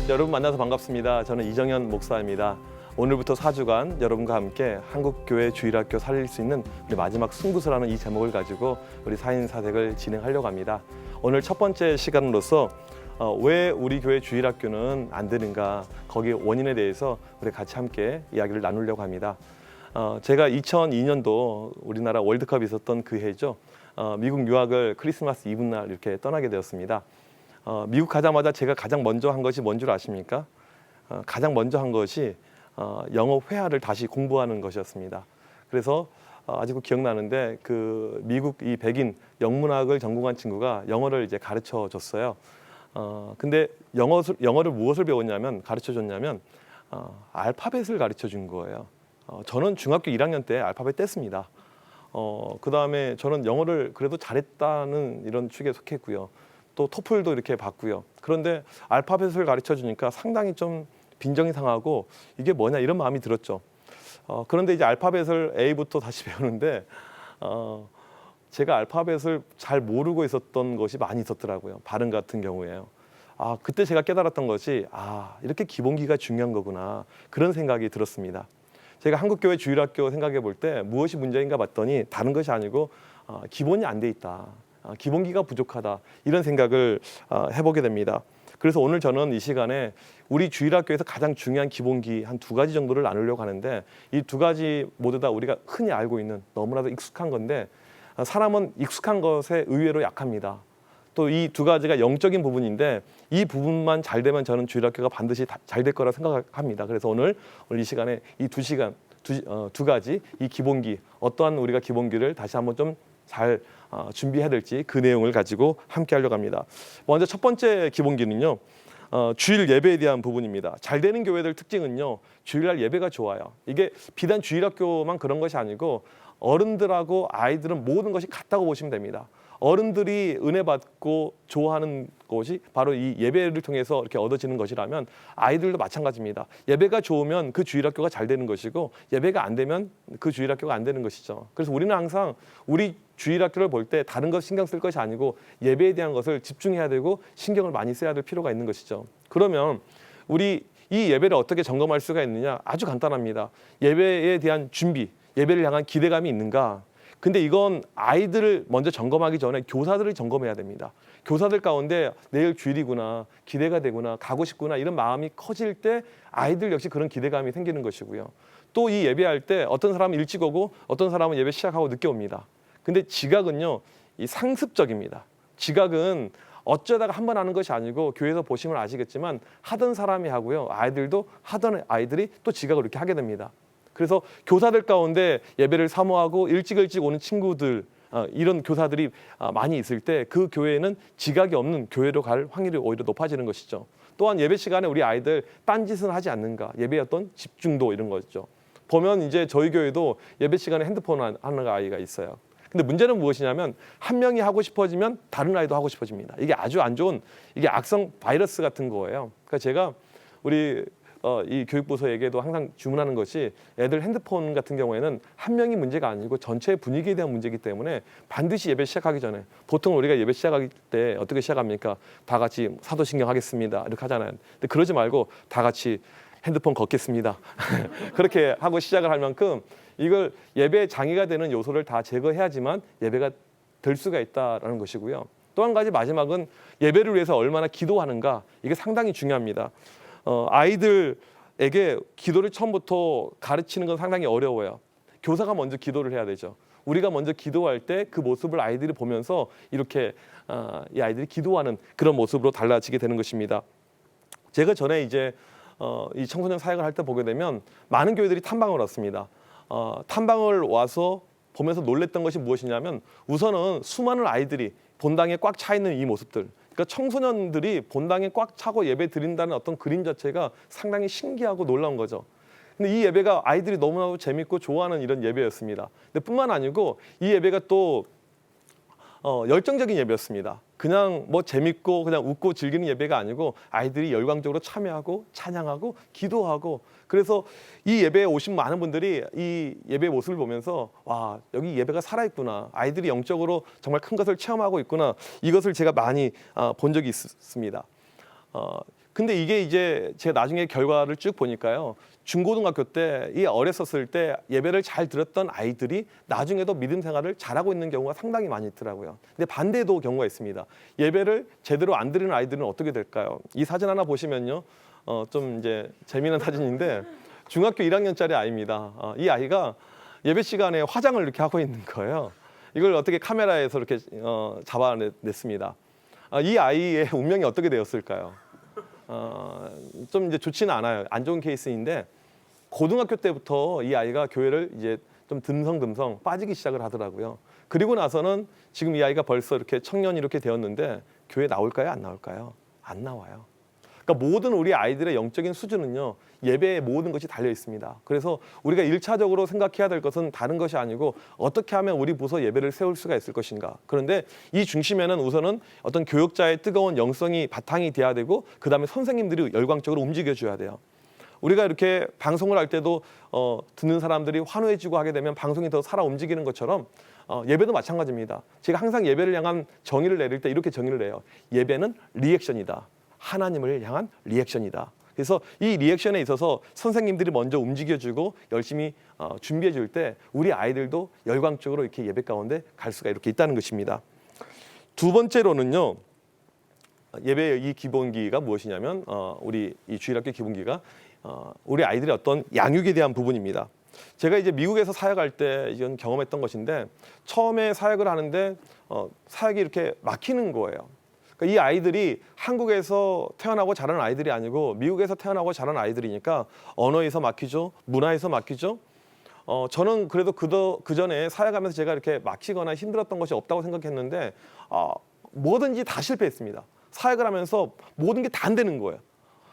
여러분 만나서 반갑습니다. 저는 이정현 목사입니다. 오늘부터 4주간 여러분과 함께 한국교회 주일학교 살릴 수 있는 우리 마지막 승부수라는 이 제목을 가지고 우리 4인 사색을 진행하려고 합니다. 오늘 첫 번째 시간으로서 왜 우리 교회 주일학교는 안 되는가, 거기 원인에 대해서 우리 같이 함께 이야기를 나누려고 합니다. 제가 2002년도 우리나라 월드컵이 있었던 그 해죠. 미국 유학을 크리스마스 이브 날 이렇게 떠나게 되었습니다. 미국 가자마자 제가 가장 먼저 한 것이 뭔 줄 아십니까? 가장 먼저 한 것이 영어 회화를 다시 공부하는 것이었습니다. 그래서 아직도 기억나는데 그 미국 이 백인 영문학을 전공한 친구가 영어를 이제 가르쳐 줬어요. 근데 영어를 무엇을 배웠냐면 가르쳐 줬냐면 알파벳을 가르쳐 준 거예요. 저는 중학교 1학년 때 알파벳 뗐습니다. 그 다음에 저는 영어를 그래도 잘했다는 이런 축에 속했고요. 또 토플도 이렇게 봤고요. 그런데 알파벳을 가르쳐 주니까 상당히 좀 빈정이 상하고 이게 뭐냐 이런 마음이 들었죠. 그런데 이제 알파벳을 A부터 다시 배우는데 제가 알파벳을 잘 모르고 있었던 것이 많이 있었더라고요. 발음 같은 경우에요. 그때 제가 깨달았던 것이 이렇게 기본기가 중요한 거구나, 그런 생각이 들었습니다. 제가 한국교회 주일학교 생각해 볼 때 무엇이 문제인가 봤더니 다른 것이 아니고 기본이 안 돼 있다, 기본기가 부족하다, 이런 생각을 해보게 됩니다. 그래서 오늘 저는 이 시간에 우리 주일학교에서 가장 중요한 기본기 한 2가지 정도를 나누려고 하는데, 이 2가지 모두 다 우리가 흔히 알고 있는 너무나도 익숙한 건데 사람은 익숙한 것에 의외로 약합니다. 또 이 2가지가 영적인 부분인데 이 부분만 잘 되면 저는 주일학교가 반드시 잘 될 거라 생각합니다. 그래서 오늘 이 시간에 이 2가지 이 기본기, 어떠한 우리가 기본기를 다시 한번 좀 잘 준비해야 될지 그 내용을 가지고 함께 하려고 합니다. 먼저 첫 번째 기본기는요, 주일 예배에 대한 부분입니다. 잘 되는 교회들 특징은요, 주일날 예배가 좋아요. 이게 비단 주일학교만 그런 것이 아니고 어른들하고 아이들은 모든 것이 같다고 보시면 됩니다. 어른들이 은혜 받고 좋아하는 것이 바로 이 예배를 통해서 이렇게 얻어지는 것이라면 아이들도 마찬가지입니다. 예배가 좋으면 그 주일학교가 잘 되는 것이고 예배가 안 되면 그 주일학교가 안 되는 것이죠. 그래서 우리는 항상 우리 주일학교를 볼 때 다른 것 신경 쓸 것이 아니고 예배에 대한 것을 집중해야 되고 신경을 많이 써야 될 필요가 있는 것이죠. 그러면 우리 이 예배를 어떻게 점검할 수가 있느냐? 아주 간단합니다. 예배에 대한 준비, 예배를 향한 기대감이 있는가? 근데 이건 아이들을 먼저 점검하기 전에 교사들을 점검해야 됩니다. 교사들 가운데 내일 주일이구나, 기대가 되구나, 가고 싶구나, 이런 마음이 커질 때 아이들 역시 그런 기대감이 생기는 것이고요. 또 이 예배할 때 어떤 사람은 일찍 오고 어떤 사람은 예배 시작하고 늦게 옵니다. 근데 지각은요, 이 상습적입니다. 지각은 어쩌다가 한 번 하는 것이 아니고 교회에서 보시면 아시겠지만 하던 사람이 하고요, 아이들도 하던 아이들이 또 지각을 이렇게 하게 됩니다. 그래서 교사들 가운데 예배를 사모하고 일찍 오는 친구들, 이런 교사들이 많이 있을 때 그 교회에는 지각이 없는 교회로 갈 확률이 오히려 높아지는 것이죠. 또한 예배 시간에 우리 아이들 딴짓은 하지 않는가, 예배의 어떤 집중도, 이런 거죠. 보면 이제 저희 교회도 예배 시간에 핸드폰 하는 아이가 있어요. 근데 문제는 무엇이냐면 한 명이 하고 싶어지면 다른 아이도 하고 싶어집니다. 이게 아주 안 좋은, 이게 악성 바이러스 같은 거예요. 그러니까 제가 우리 이 교육부서에게도 항상 주문하는 것이, 애들 핸드폰 같은 경우에는 한 명이 문제가 아니고 전체 분위기에 대한 문제이기 때문에 반드시 예배 시작하기 전에, 보통 우리가 예배 시작할 때 어떻게 시작합니까? 다 같이 사도신경 하겠습니다, 이렇게 하잖아요. 근데 그러지 말고 다 같이 핸드폰 걷겠습니다 그렇게 하고 시작을 할 만큼 이걸 예배에 장애가 되는 요소를 다 제거해야지만 예배가 될 수가 있다라는 것이고요. 또 한 가지 마지막은 예배를 위해서 얼마나 기도하는가, 이게 상당히 중요합니다. 아이들에게 기도를 처음부터 가르치는 건 상당히 어려워요. 교사가 먼저 기도를 해야 되죠. 우리가 먼저 기도할 때 그 모습을 아이들이 보면서 이렇게 이 아이들이 기도하는 그런 모습으로 달라지게 되는 것입니다. 제가 전에 이제 이 청소년 사역을 할 때 보게 되면 많은 교회들이 탐방을 왔습니다. 탐방을 와서 보면서 놀랬던 것이 무엇이냐면, 우선은 수많은 아이들이 본당에 꽉 차 있는 이 모습들, 그러니까 청소년들이 본당에 꽉 차고 예배 드린다는 어떤 그림 자체가 상당히 신기하고 놀라운 거죠. 근데 이 예배가 아이들이 너무나도 재밌고 좋아하는 이런 예배였습니다. 근데 뿐만 아니고 이 예배가 또 열정적인 예배였습니다. 그냥 뭐 재밌고 그냥 웃고 즐기는 예배가 아니고 아이들이 열광적으로 참여하고 찬양하고 기도하고, 그래서 이 예배에 오신 많은 분들이 이 예배의 모습을 보면서 와, 여기 예배가 살아있구나, 아이들이 영적으로 정말 큰 것을 체험하고 있구나, 이것을 제가 많이 본 적이 있습니다. 근데 이게 이제 제가 나중에 결과를 쭉 보니까요. 중고등학교 때 이 어렸었을 때 예배를 잘 들었던 아이들이 나중에도 믿음 생활을 잘하고 있는 경우가 상당히 많이 있더라고요. 근데 반대도 경우가 있습니다. 예배를 제대로 안 드리는 아이들은 어떻게 될까요? 이 사진 하나 보시면요. 좀 이제 재미있는 사진인데 중학교 1학년짜리 아이입니다. 이 아이가 예배 시간에 화장을 이렇게 하고 있는 거예요. 이걸 어떻게 카메라에서 이렇게 잡아냈습니다. 이 아이의 운명이 어떻게 되었을까요? 좀 이제 좋지는 않아요. 안 좋은 케이스인데 고등학교 때부터 이 아이가 교회를 이제 좀 듬성듬성 빠지기 시작을 하더라고요. 그리고 나서는 지금 이 아이가 벌써 이렇게 청년이 이렇게 되었는데 교회 나올까요? 안 나올까요? 안 나와요. 그러니까 모든 우리 아이들의 영적인 수준은요. 예배에 모든 것이 달려 있습니다. 그래서 우리가 1차적으로 생각해야 될 것은 다른 것이 아니고 어떻게 하면 우리 부서 예배를 세울 수가 있을 것인가. 그런데 이 중심에는 우선은 어떤 교역자의 뜨거운 영성이 바탕이 돼야 되고 그다음에 선생님들이 열광적으로 움직여줘야 돼요. 우리가 이렇게 방송을 할 때도 듣는 사람들이 환호해주고 하게 되면 방송이 더 살아 움직이는 것처럼 예배도 마찬가지입니다. 제가 항상 예배를 향한 정의를 내릴 때 이렇게 정의를 내요. 예배는 리액션이다. 하나님을 향한 리액션이다. 그래서 이 리액션에 있어서 선생님들이 먼저 움직여주고 열심히 준비해 줄 때 우리 아이들도 열광적으로 이렇게 예배 가운데 갈 수가 이렇게 있다는 것입니다. 두 번째로는요. 예배의 이 기본기가 무엇이냐면 우리 이 주일학교 기본기가 우리 아이들의 어떤 양육에 대한 부분입니다. 제가 이제 미국에서 사역할 때 이건 경험했던 것인데 처음에 사역을 하는데 사역이 이렇게 막히는 거예요. 그러니까 이 아이들이 한국에서 태어나고 자란 아이들이 아니고 미국에서 태어나고 자란 아이들이니까 언어에서 막히죠. 문화에서 막히죠. 저는 그래도 그 전에 사역하면서 제가 이렇게 막히거나 힘들었던 것이 없다고 생각했는데 뭐든지 다 실패했습니다. 사역을 하면서 모든 게 다 안 되는 거예요.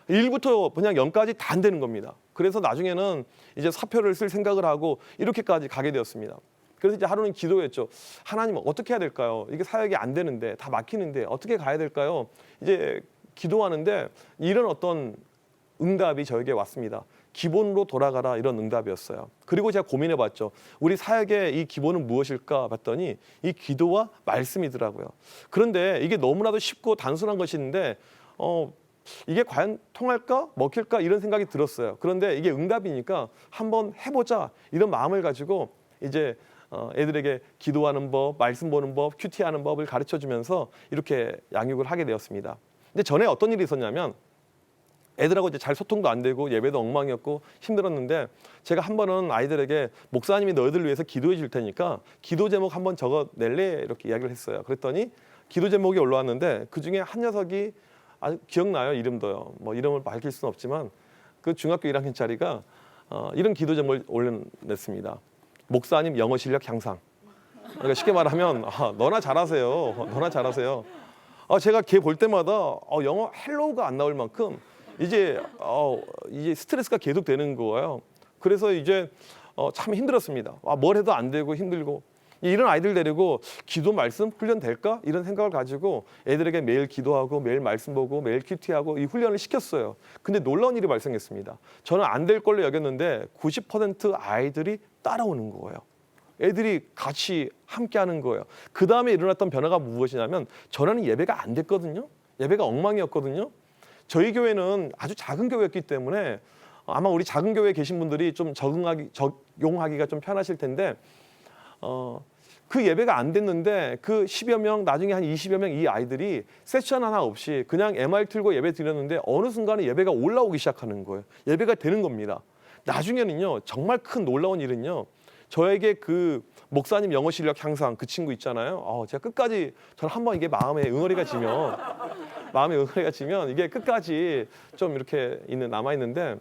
1부터 그냥 0까지 다 안 되는 겁니다. 그래서 나중에는 이제 사표를 쓸 생각을 하고 이렇게까지 가게 되었습니다. 그래서 이제 하루는 기도했죠. 하나님 어떻게 해야 될까요? 이게 사역이 안 되는데 다 막히는데 어떻게 가야 될까요? 이제 기도하는데 이런 어떤 응답이 저에게 왔습니다. 기본으로 돌아가라 이런 응답이었어요. 그리고 제가 고민해봤죠. 우리 사역의 이 기본은 무엇일까 봤더니 이 기도와 말씀이더라고요. 그런데 이게 너무나도 쉽고 단순한 것인데 이게 과연 통할까? 먹힐까? 이런 생각이 들었어요. 그런데 이게 응답이니까 한번 해보자 이런 마음을 가지고 이제 애들에게 기도하는 법, 말씀 보는 법, 큐티하는 법을 가르쳐주면서 이렇게 양육을 하게 되었습니다. 근데 전에 어떤 일이 있었냐면 애들하고 이제 잘 소통도 안 되고 예배도 엉망이었고 힘들었는데 제가 한 번은 아이들에게 목사님이 너희들 위해서 기도해 줄 테니까 기도 제목 한번 적어낼래? 이렇게 이야기를 했어요. 그랬더니 기도 제목이 올라왔는데 그중에 한 녀석이 아주 기억나요. 이름도요. 뭐 이름을 밝힐 수는 없지만 그 중학교 1학년짜리가 이런 기도 제목을 올려냈습니다. 목사님 영어 실력 향상. 그러니까 쉽게 말하면 너나 잘하세요. 너나 잘하세요. 제가 걔 볼 때마다 영어 헬로우가 안 나올 만큼 이제 스트레스가 계속 되는 거예요. 그래서 이제 참 힘들었습니다. 뭘 해도 안 되고 힘들고 이런 아이들 데리고 기도 말씀 훈련 될까? 이런 생각을 가지고 애들에게 매일 기도하고 매일 말씀 보고 매일 큐티하고 이 훈련을 시켰어요. 근데 놀라운 일이 발생했습니다. 저는 안 될 걸로 여겼는데 90% 아이들이 따라오는 거예요. 애들이 같이 함께하는 거예요. 그 다음에 일어났던 변화가 무엇이냐면 전에는 예배가 안 됐거든요. 예배가 엉망이었거든요. 저희 교회는 아주 작은 교회였기 때문에 아마 우리 작은 교회에 계신 분들이 좀 적용하기가 좀 편하실 텐데 그 예배가 안 됐는데 그 10여 명 나중에 한 20여 명 이 아이들이 세션 하나 없이 그냥 MR 틀고 예배 드렸는데 어느 순간에 예배가 올라오기 시작하는 거예요. 예배가 되는 겁니다. 나중에는요 정말 큰 놀라운 일은요 저에게 그 목사님 영어 실력 향상 그 친구 있잖아요. 제가 끝까지 저는 한번 이게 마음에 응어리가 지면 이게 끝까지 좀 이렇게 남아 있는데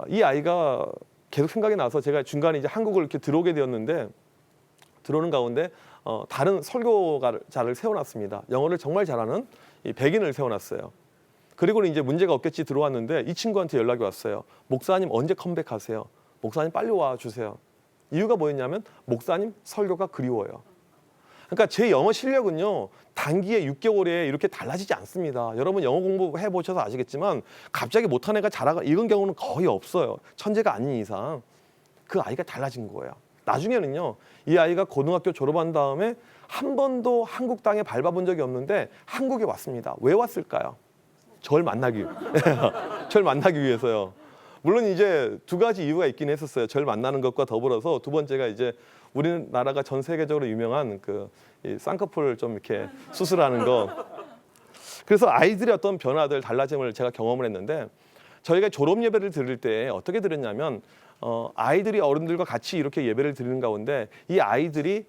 이 아이가 계속 생각이 나서 제가 중간에 이제 한국을 이렇게 들어오게 되었는데 들어오는 가운데 다른 설교자를 세워놨습니다. 영어를 정말 잘하는 이 백인을 세워놨어요. 그리고는 이제 문제가 없겠지 들어왔는데 이 친구한테 연락이 왔어요. 목사님 언제 컴백하세요? 목사님 빨리 와주세요. 이유가 뭐였냐면 목사님 설교가 그리워요. 그러니까 제 영어 실력은요 단기에 6개월에 이렇게 달라지지 않습니다. 여러분 영어 공부해 보셔서 아시겠지만 갑자기 못한 애가 잘하고 이런 경우는 거의 없어요. 천재가 아닌 이상 그 아이가 달라진 거예요. 나중에는요 이 아이가 고등학교 졸업한 다음에 한 번도 한국 땅에 밟아본 적이 없는데 한국에 왔습니다. 왜 왔을까요? 저를 만나기 저를 만나기 위해서요. 물론 이제 두 가지 이유가 있긴 했었어요. 저를 만나는 것과 더불어서 두 번째가 이제 우리나라가 전 세계적으로 유명한 이 쌍꺼풀을 좀 이렇게 수술하는 거. 그래서 아이들의 어떤 변화들, 달라짐을 제가 경험을 했는데 저희가 졸업 예배를 드릴 때 어떻게 드렸냐면 아이들이 어른들과 같이 이렇게 예배를 드리는 가운데 이 아이들이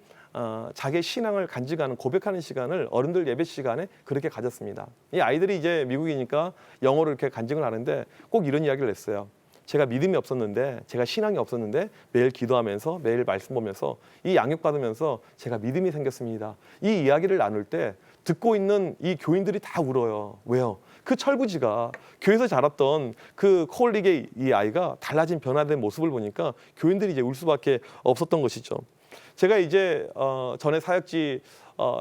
자기의 신앙을 간직하는 고백하는 시간을 어른들 예배 시간에 그렇게 가졌습니다. 이 아이들이 이제 미국이니까 영어를 이렇게 간직을 하는데 꼭 이런 이야기를 했어요. 제가 믿음이 없었는데, 제가 신앙이 없었는데 매일 기도하면서 매일 말씀 보면서 이 양육받으면서 제가 믿음이 생겼습니다. 이 이야기를 나눌 때 듣고 있는 이 교인들이 다 울어요. 왜요? 그 철부지가 교회에서 자랐던 그 코올릭의 이 아이가 달라진 변화된 모습을 보니까 교인들이 이제 울 수밖에 없었던 것이죠. 제가 이제 전에 사역지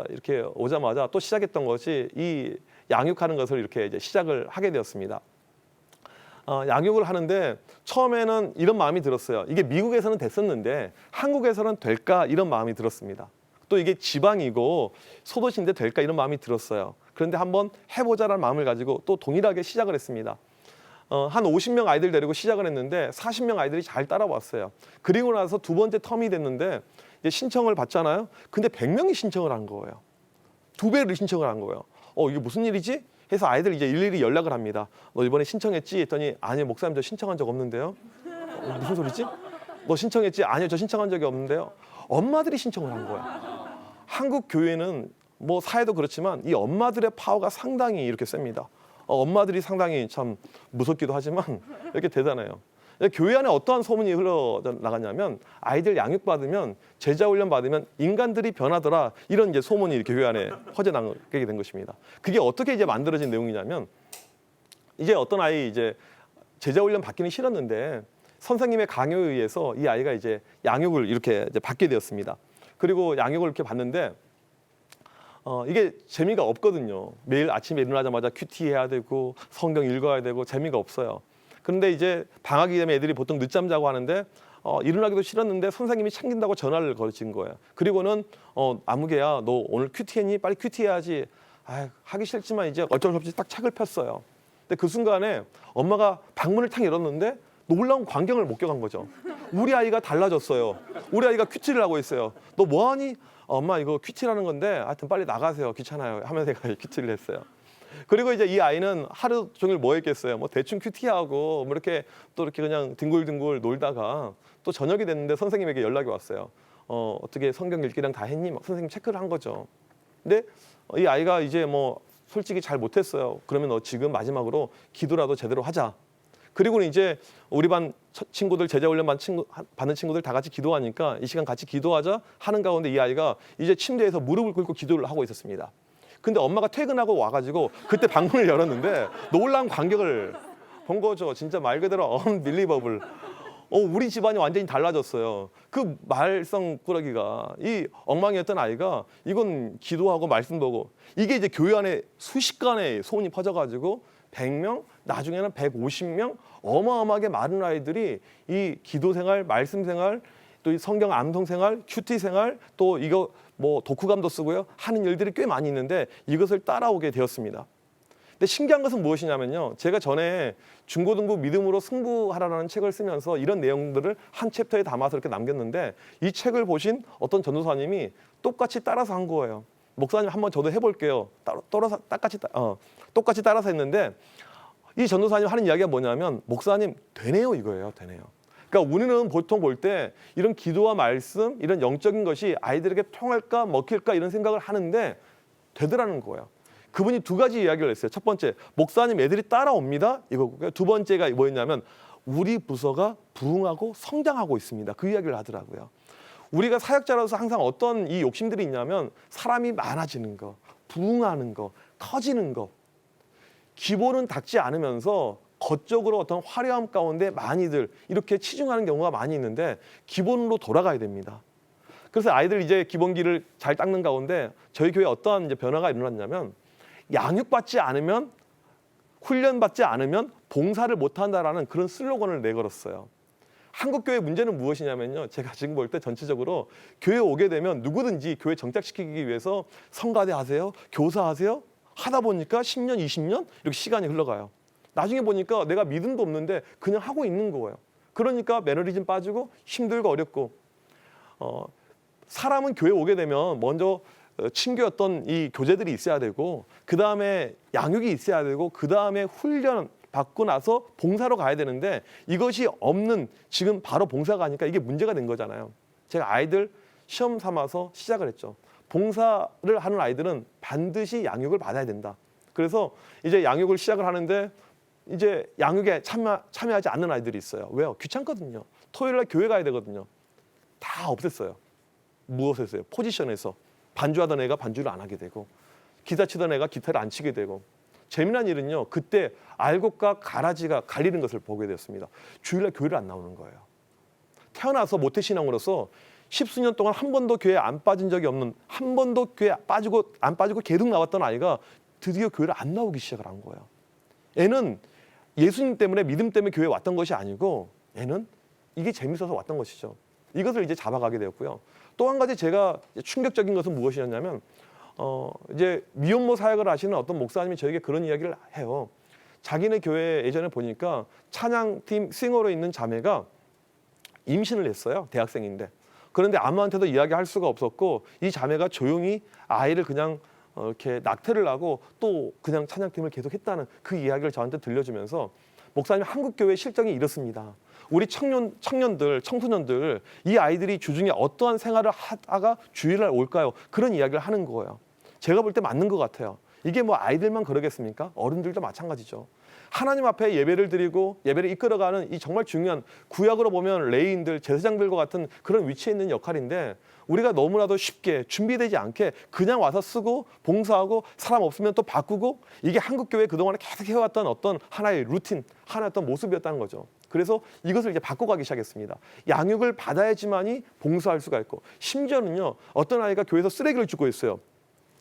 이렇게 오자마자 또 시작했던 것이 이 양육하는 것을 이렇게 이제 시작을 하게 되었습니다. 양육을 하는데 처음에는 이런 마음이 들었어요. 이게 미국에서는 됐었는데 한국에서는 될까 이런 마음이 들었습니다. 또 이게 지방이고 소도시인데 될까 이런 마음이 들었어요. 그런데 한번 해보자라는 마음을 가지고 또 동일하게 시작을 했습니다. 한 50명 아이들 데리고 시작을 했는데 40명 아이들이 잘 따라왔어요. 그리고 나서 두 번째 텀이 됐는데 이제 신청을 받잖아요. 근데 100명이 신청을 한 거예요. 2배를 신청을 한 거예요. 이게 무슨 일이지? 해서 아이들 이제 일일이 연락을 합니다. 너 이번에 신청했지? 했더니 아니요 목사님 저 신청한 적 없는데요. 무슨 소리지? 너 신청했지? 아니요 저 신청한 적이 없는데요. 엄마들이 신청을 한 거야. 한국 교회는 뭐 사회도 그렇지만 이 엄마들의 파워가 상당히 이렇게 셉니다. 엄마들이 상당히 참 무섭기도 하지만 이렇게 대단해요. 교회 안에 어떠한 소문이 흘러나갔냐면 아이들 양육받으면 제자훈련 받으면 인간들이 변하더라 이런 이제 소문이 이렇게 교회 안에 퍼져나가게 된 것입니다. 그게 어떻게 이제 만들어진 내용이냐면 이제 어떤 아이 이제 제자훈련 받기는 싫었는데 선생님의 강요에 의해서 이 아이가 이제 양육을 이렇게 이제 받게 되었습니다. 그리고 양육을 이렇게 받는데 이게 재미가 없거든요. 매일 아침에 일어나자마자 큐티 해야 되고 성경 읽어야 되고 재미가 없어요. 그런데 이제 방학이 되면 애들이 보통 늦잠 자고 하는데 일어나기도 싫었는데 선생님이 챙긴다고 전화를 걸어진 거예요. 그리고는 아무개야 너 오늘 큐티했니? 빨리 큐티해야지. 하기 싫지만 이제 어쩔 수 없이 딱 책을 폈어요. 근데 그 순간에 엄마가 방문을 탁 열었는데 놀라운 광경을 목격한 거죠. 우리 아이가 달라졌어요. 우리 아이가 큐티를 하고 있어요. 너 뭐하니? 엄마 이거 큐티라는 건데 하여튼 빨리 나가세요. 귀찮아요. 하면서 제가 큐티를 했어요. 그리고 이제 이 아이는 하루 종일 뭐 했겠어요. 뭐 대충 큐티하고 뭐 이렇게 또 이렇게 그냥 뒹굴뒹굴 놀다가 또 저녁이 됐는데 선생님에게 연락이 왔어요. 어떻게 성경 읽기랑 다 했니? 막 선생님 체크를 한 거죠. 근데 이 아이가 이제 뭐 솔직히 잘 못했어요. 그러면 너 지금 마지막으로 기도라도 제대로 하자. 그리고는 이제 우리 반 친구들 제자훈련 받는 친구들 다 같이 기도하니까 이 시간 같이 기도하자 하는 가운데 이 아이가 이제 침대에서 무릎을 꿇고 기도를 하고 있었습니다. 근데 엄마가 퇴근하고 와가지고 그때 방문을 열었는데 놀라운 광경을 본 거죠. 진짜 말 그대로 unbelievable. 우리 집안이 완전히 달라졌어요. 그 말썽꾸러기가 이 엉망이었던 아이가 이건 기도하고 말씀 보고 이게 이제 교회 안에 순식간에 소문이 퍼져가지고 100명, 나중에는 150명 어마어마하게 많은 아이들이 이 기도 생활, 말씀 생활, 또 이 성경 암송 생활, 큐티 생활, 또 이거 뭐 독후감도 쓰고요. 하는 일들이 꽤 많이 있는데 이것을 따라오게 되었습니다. 근데 신기한 것은 무엇이냐면요. 제가 전에 중고등부 믿음으로 승부하라는 책을 쓰면서 이런 내용들을 한 챕터에 담아서 이렇게 남겼는데 이 책을 보신 어떤 전도사님이 똑같이 따라서 한 거예요. 목사님 한번 저도 해볼게요. 똑같이 따라서 했는데 이 전도사님 하는 이야기가 뭐냐면 목사님 되네요 이거예요. 되네요. 그러니까 우리는 보통 볼 때 이런 기도와 말씀 이런 영적인 것이 아이들에게 통할까 먹힐까 이런 생각을 하는데 되더라는 거예요. 그분이 두 가지 이야기를 했어요. 첫 번째 목사님 애들이 따라옵니다 이거고요. 두 번째가 뭐였냐면 우리 부서가 부흥하고 성장하고 있습니다. 그 이야기를 하더라고요. 우리가 사역자로서 항상 어떤 이 욕심들이 있냐면 사람이 많아지는 거, 부흥하는 거, 커지는 거. 기본은 닦지 않으면서 겉적으로 어떤 화려함 가운데 많이들 이렇게 치중하는 경우가 많이 있는데 기본으로 돌아가야 됩니다. 그래서 아이들 이제 기본기를 잘 닦는 가운데 저희 교회에 어떠한 이제 변화가 일어났냐면 양육받지 않으면 훈련받지 않으면 봉사를 못한다라는 그런 슬로건을 내걸었어요. 한국 교회 문제는 무엇이냐면요. 제가 지금 볼 때 전체적으로 교회 오게 되면 누구든지 교회 정착시키기 위해서 성가대 하세요? 교사 하세요? 하다 보니까 10년, 20년 이렇게 시간이 흘러가요. 나중에 보니까 내가 믿음도 없는데 그냥 하고 있는 거예요. 그러니까 매너리즘 빠지고 힘들고 어렵고 사람은 교회 오게 되면 먼저 친교였던 이 교제들이 있어야 되고 그 다음에 양육이 있어야 되고 그 다음에 훈련 받고 나서 봉사로 가야 되는데 이것이 없는 지금 바로 봉사 가니까 이게 문제가 된 거잖아요. 제가 아이들 시험 삼아서 시작을 했죠. 봉사를 하는 아이들은 반드시 양육을 받아야 된다. 그래서 이제 양육을 시작을 하는데 이제 양육에 참여하지 않는 아이들이 있어요. 왜요? 귀찮거든요. 토요일 날 교회 가야 되거든요. 다 없앴어요. 무엇에서요? 포지션에서 반주하던 애가 반주를 안 하게 되고 기타 치던 애가 기타를 안 치게 되고 재미난 일은요. 그때 알곡과 가라지가 갈리는 것을 보게 되었습니다. 주일날 교회를 안 나오는 거예요. 태어나서 모태신앙으로서 10수년 동안 한 번도 교회에 안 빠진 적이 없는 한 번도 교회에 안 빠지고 계속 나왔던 아이가 드디어 교회를 안 나오기 시작을 한 거예요. 애는 예수님 때문에 믿음 때문에 교회에 왔던 것이 아니고 애는 이게 재밌어서 왔던 것이죠. 이것을 이제 잡아가게 되었고요. 또 한 가지 제가 충격적인 것은 무엇이었냐면 이제 미혼모 사역을 하시는 어떤 목사님이 저에게 그런 이야기를 해요. 자기네 교회 예전에 보니까 찬양팀 싱어로 있는 자매가 임신을 했어요. 대학생인데. 그런데 아무한테도 이야기할 수가 없었고 이 자매가 조용히 아이를 그냥 이렇게 낙태를 하고 또 그냥 찬양팀을 계속 했다는 그 이야기를 저한테 들려주면서 목사님 한국 교회 실정이 이렇습니다. 우리 청년들, 청소년들 이 아이들이 주중에 어떠한 생활을 하다가 주일날 올까요? 그런 이야기를 하는 거예요. 제가 볼 때 맞는 것 같아요. 이게 뭐 아이들만 그러겠습니까? 어른들도 마찬가지죠. 하나님 앞에 예배를 드리고 예배를 이끌어가는 이 정말 중요한 구약으로 보면 레위인들, 제사장들과 같은 그런 위치에 있는 역할인데 우리가 너무나도 쉽게 준비되지 않게 그냥 와서 쓰고 봉사하고 사람 없으면 또 바꾸고 이게 한국교회 그동안에 계속 해왔던 어떤 하나의 루틴, 하나의 어떤 모습이었다는 거죠. 그래서 이것을 이제 바꿔가기 시작했습니다. 양육을 받아야지만이 봉사할 수가 있고 심지어는요 어떤 아이가 교회에서 쓰레기를 줍고 있어요.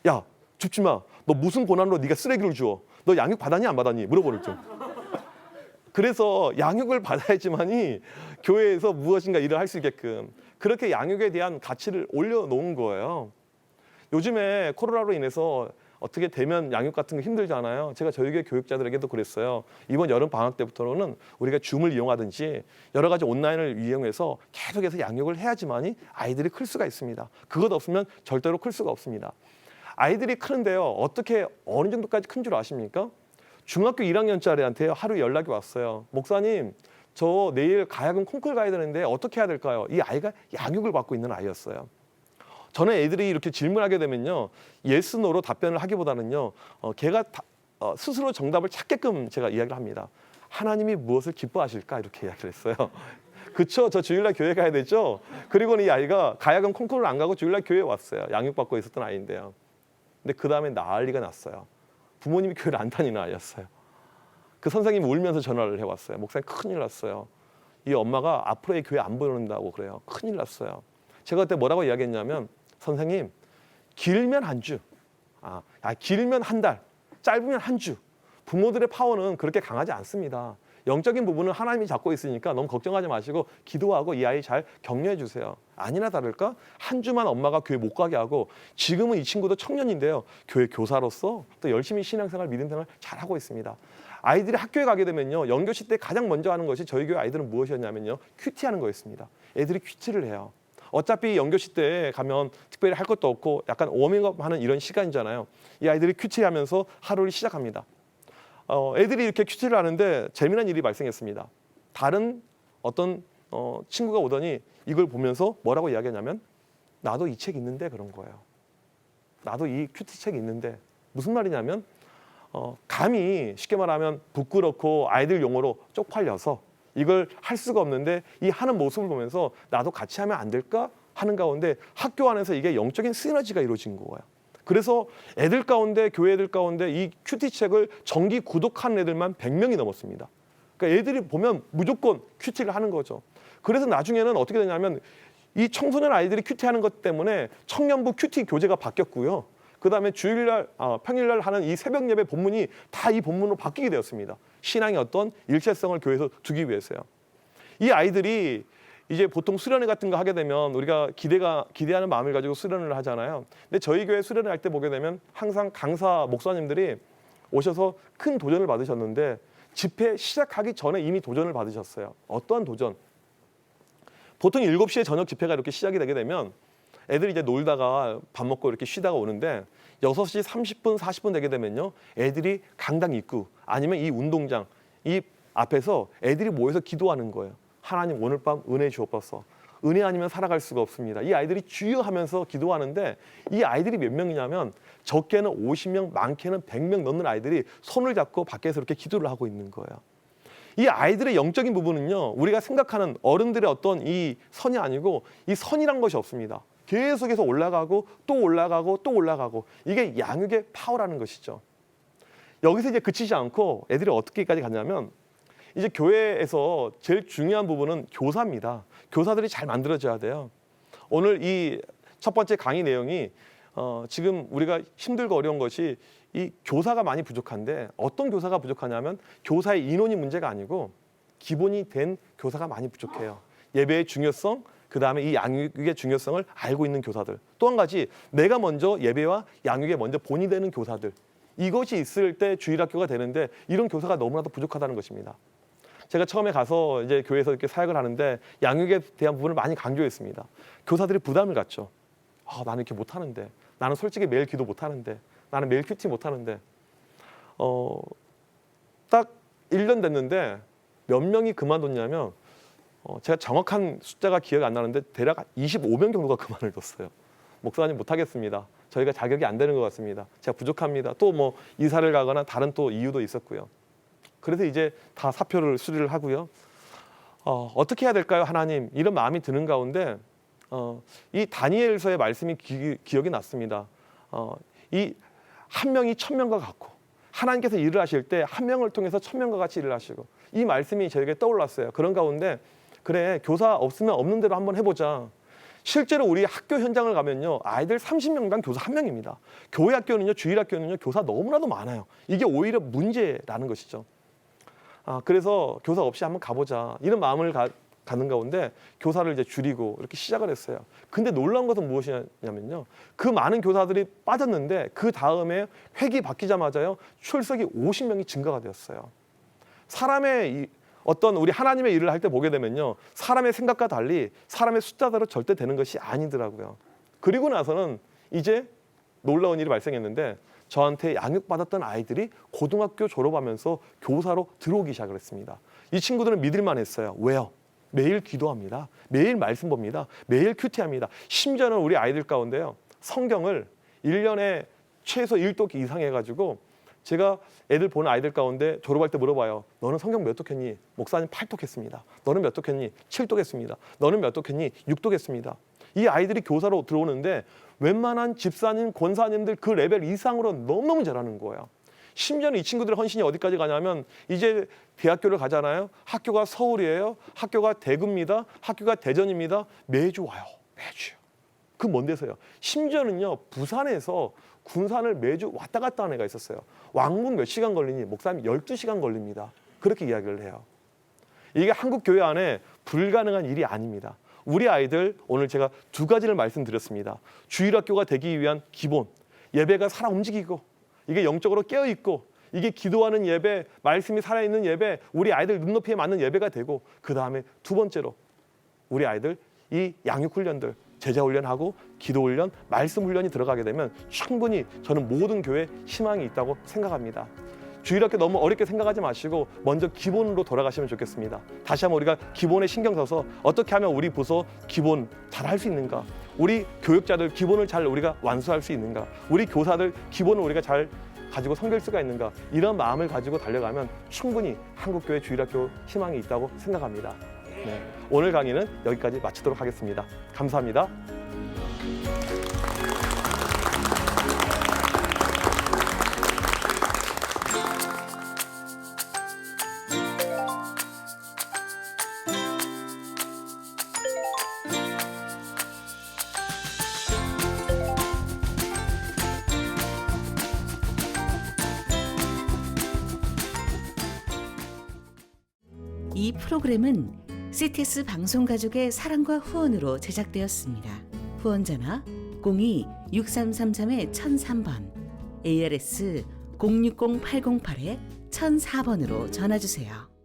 야 줍지 마. 너 무슨 권한으로 네가 쓰레기를 주워? 너 양육 받았니 안 받았니? 물어보는 좀. 그래서 양육을 받아야지만이 교회에서 무엇인가 일을 할 수 있게끔 그렇게 양육에 대한 가치를 올려놓은 거예요. 요즘에 코로나로 인해서 어떻게 대면 양육 같은 거 힘들잖아요. 제가 저희 교회 교육자들에게도 그랬어요. 이번 여름 방학 때부터는 우리가 줌을 이용하든지 여러 가지 온라인을 이용해서 계속해서 양육을 해야지만이 아이들이 클 수가 있습니다. 그것 없으면 절대로 클 수가 없습니다. 아이들이 크는데요. 어떻게 어느 정도까지 큰 줄 아십니까? 중학교 1학년짜리한테 하루 연락이 왔어요. 목사님, 저 내일 가야금 콩쿨 가야 되는데 어떻게 해야 될까요? 이 아이가 양육을 받고 있는 아이였어요. 저는 애들이 이렇게 질문하게 되면요. 예스, 노로 답변을 하기보다는요. 걔가 스스로 정답을 찾게끔 제가 이야기를 합니다. 하나님이 무엇을 기뻐하실까? 이렇게 이야기를 했어요. 그쵸? 저 주일날 교회 가야 되죠? 그리고는 이 아이가 가야금 콩쿨을 안 가고 주일날 교회에 왔어요. 양육받고 있었던 아이인데요. 근데 그 다음에 난리가 났어요. 부모님이 교회를 안 다니는 아이였어요. 그 선생님이 울면서 전화를 해왔어요. 목사님 큰일 났어요. 이 엄마가 앞으로의 교회 안 보낸다고 그래요. 큰일 났어요. 제가 그때 뭐라고 이야기했냐면 선생님 길면 한 주, 길면 한 달, 짧으면 한 주. 부모들의 파워는 그렇게 강하지 않습니다. 영적인 부분은 하나님이 잡고 있으니까 너무 걱정하지 마시고 기도하고 이 아이 잘 격려해 주세요. 아니나 다를까 한 주만 엄마가 교회 못 가게 하고 지금은 이 친구도 청년인데요. 교회 교사로서 또 열심히 신앙생활, 믿음생활 잘하고 있습니다. 아이들이 학교에 가게 되면요. 영교시 때 가장 먼저 하는 것이 저희 교회 아이들은 무엇이었냐면요. 큐티하는 거였습니다. 애들이 큐티를 해요. 어차피 영교시 때 가면 특별히 할 것도 없고 약간 워밍업 하는 이런 시간이잖아요. 이 아이들이 큐티하면서 하루를 시작합니다. 애들이 이렇게 큐티를 하는데 재미난 일이 발생했습니다. 다른 어떤 친구가 오더니 이걸 보면서 뭐라고 이야기하냐면 나도 이 책 있는데 그런 거예요. 나도 이 큐티 책이 있는데 무슨 말이냐면 감히 쉽게 말하면 부끄럽고 아이들 용어로 쪽팔려서 이걸 할 수가 없는데 이 하는 모습을 보면서 나도 같이 하면 안 될까 하는 가운데 학교 안에서 이게 영적인 시너지가 이루어진 거예요. 그래서 애들 가운데 교회 애들 가운데 이 큐티 책을 정기 구독하는 애들만 100명이 넘었습니다. 그러니까 애들이 보면 무조건 큐티를 하는 거죠. 그래서 나중에는 어떻게 되냐면 이 청소년 아이들이 큐티하는 것 때문에 청년부 큐티 교재가 바뀌었고요. 그다음에 주일날, 평일날 하는 이 새벽 예배 본문이 다 이 본문으로 바뀌게 되었습니다. 신앙의 어떤 일체성을 교회에서 두기 위해서요. 이 아이들이 이제 보통 수련회 같은 거 하게 되면 우리가 기대하는 마음을 가지고 수련을 하잖아요. 근데 저희 교회 수련회 할 때 보게 되면 항상 강사 목사님들이 오셔서 큰 도전을 받으셨는데 집회 시작하기 전에 이미 도전을 받으셨어요. 어떠한 도전? 보통 7시에 저녁 집회가 이렇게 시작이 되게 되면 애들이 이제 놀다가 밥 먹고 이렇게 쉬다가 오는데 6시 30분, 40분 되게 되면요. 애들이 강당 입구 아니면 이 운동장 이 앞에서 애들이 모여서 기도하는 거예요. 하나님 오늘 밤 은혜 주옵소서. 은혜 아니면 살아갈 수가 없습니다. 이 아이들이 주여 하면서 기도하는데 이 아이들이 몇 명이냐면 적게는 50명, 많게는 100명 넘는 아이들이 손을 잡고 밖에서 이렇게 기도를 하고 있는 거예요. 이 아이들의 영적인 부분은요. 우리가 생각하는 어른들의 어떤 이 선이 아니고 이 선이란 것이 없습니다. 계속해서 올라가고 또 올라가고 또 올라가고 이게 양육의 파워라는 것이죠. 여기서 이제 그치지 않고 애들이 어떻게까지 갔냐면 이제 교회에서 제일 중요한 부분은 교사입니다. 교사들이 잘 만들어져야 돼요. 오늘 이 첫 번째 강의 내용이 지금 우리가 힘들고 어려운 것이 이 교사가 많이 부족한데 어떤 교사가 부족하냐면 교사의 인원이 문제가 아니고 기본이 된 교사가 많이 부족해요. 예배의 중요성, 그다음에 이 양육의 중요성을 알고 있는 교사들. 또 한 가지 내가 먼저 예배와 양육에 먼저 본이 되는 교사들. 이것이 있을 때 주일학교가 되는데 이런 교사가 너무나도 부족하다는 것입니다. 제가 처음에 가서 이제 교회에서 이렇게 사역을 하는데 양육에 대한 부분을 많이 강조했습니다. 교사들이 부담을 갖죠. 나는 이렇게 못하는데, 나는 솔직히 매일 기도 못하는데, 나는 매일 큐티 못하는데, 딱 1년 됐는데 몇 명이 그만뒀냐면 제가 정확한 숫자가 기억이 안 나는데 대략 25명 정도가 그만을 뒀어요. 목사님 못하겠습니다. 저희가 자격이 안 되는 것 같습니다. 제가 부족합니다. 또 뭐 이사를 가거나 다른 또 이유도 있었고요. 그래서 이제 다 사표를 수리를 하고요. 어떻게 해야 될까요, 하나님? 이런 마음이 드는 가운데 이 다니엘서의 말씀이 기억이 났습니다. 이 한 명이 1000명과 같고 하나님께서 일을 하실 때 한 명을 통해서 1000명과 같이 일을 하시고 이 말씀이 저에게 떠올랐어요. 그런 가운데 그래 교사 없으면 없는 대로 한번 해보자. 실제로 우리 학교 현장을 가면요. 아이들 30명당 교사 1명입니다. 교회 학교는요. 주일 학교는요. 교사 너무나도 많아요. 이게 오히려 문제라는 것이죠. 그래서 교사 없이 한번 가보자. 이런 마음을 가는 가운데 교사를 이제 줄이고 이렇게 시작을 했어요. 근데 놀라운 것은 무엇이냐면요. 그 많은 교사들이 빠졌는데 그 다음에 회기 바뀌자마자요. 출석이 50명이 증가가 되었어요. 사람의 어떤 우리 하나님의 일을 할 때 보게 되면요. 사람의 생각과 달리 사람의 숫자대로 절대 되는 것이 아니더라고요. 그리고 나서는 이제 놀라운 일이 발생했는데 저한테 양육받았던 아이들이 고등학교 졸업하면서 교사로 들어오기 시작을 했습니다. 이 친구들은 믿을만 했어요. 왜요? 매일 기도합니다. 매일 말씀 봅니다. 매일 큐티합니다. 심지어는 우리 아이들 가운데요. 성경을 1년에 최소 1독 이상 해가지고 제가 애들 보는 아이들 가운데 졸업할 때 물어봐요. 너는 성경 몇 독 했니? 목사님 8독 했습니다. 너는 몇 독 했니? 7독 했습니다. 너는 몇 독 했니? 6독 했습니다. 이 아이들이 교사로 들어오는데 웬만한 집사님, 권사님들 그 레벨 이상으로 너무너무 잘하는 거예요. 심지어는 이 친구들의 헌신이 어디까지 가냐면 이제 대학교를 가잖아요. 학교가 서울이에요. 학교가 대구입니다. 학교가 대전입니다. 매주 와요. 매주. 그 먼 데서요. 심지어는요. 부산에서 군산을 매주 왔다 갔다 하는 애가 있었어요. 왕복 몇 시간 걸리니? 목사님 12시간 걸립니다. 그렇게 이야기를 해요. 이게 한국 교회 안에 불가능한 일이 아닙니다. 우리 아이들 오늘 제가 2가지를 말씀드렸습니다. 주일학교가 되기 위한 기본. 예배가 살아 움직이고 이게 영적으로 깨어있고 이게 기도하는 예배, 말씀이 살아있는 예배, 우리 아이들 눈높이에 맞는 예배가 되고 그 다음에 2번째로 우리 아이들 이 양육훈련들 제자훈련하고 기도훈련, 말씀훈련이 들어가게 되면 충분히 저는 모든 교회에 희망이 있다고 생각합니다. 주일학교 너무 어렵게 생각하지 마시고 먼저 기본으로 돌아가시면 좋겠습니다. 다시 한번 우리가 기본에 신경 써서 어떻게 하면 우리 부서 기본 잘 할 수 있는가, 우리 교육자들 기본을 잘 우리가 완수할 수 있는가, 우리 교사들 기본을 우리가 잘 가지고 섬길 수가 있는가, 이런 마음을 가지고 달려가면 충분히 한국교회 주일학교 희망이 있다고 생각합니다. 네, 오늘 강의는 여기까지 마치도록 하겠습니다. 감사합니다. 이 프로그램은 CTS 방송가족의 사랑과 후원으로 제작되었습니다. 후원전화 02-6333-1003번, ARS 060-808-1004번으로 전화주세요.